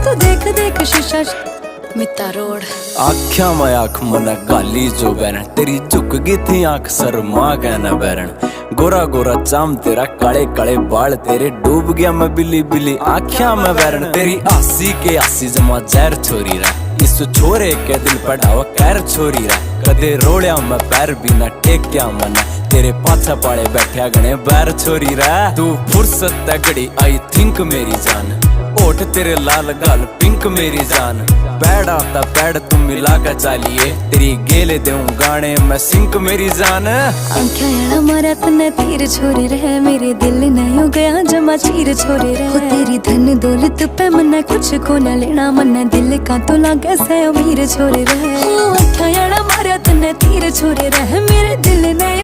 तू देख देख शीशा मिता रोड। आख्या में आँख मन गाली जो बैरन, तेरी झुक गई थी आँख शर्मा कहना बैरन। गोरा गोरा चाम तेरा, काले काले बाल तेरे, डूब गया मैं बिल्ली बिल्ली आख्या में बैरन। तेरी आसी के आसी जमा जहर छोरी रहा, इस छोरे के दिल पढ़ावा कैर छोरी रहा। कदे रोड़िया मैं पैर भी ना टेक्या मना, तेरे पाछा पाड़े बैठा गणे बैर छोरी रहा। तू फुर्सत तगड़ी आई थिंक मेरी जान, ओठ तेरे लाल गाल पिंक मेरी जान। पैड आता पैड तुम मिला कर चालिए, तेरी गेले दूं गाने मैं सिंक मेरी जान। आंखें यारा मारा तने तीर छोरे रहे, मेरे दिल नहीं हो गया जमा चीर छोरे रहे। तेरी धन दौलत पे मन्ना कुछ को न लेना, मन्ना दिल का तो लागे से अमीर छोरे रहे। आंखें यारा मारा तने तीर छोरे रहे, मेरे दिल नहीं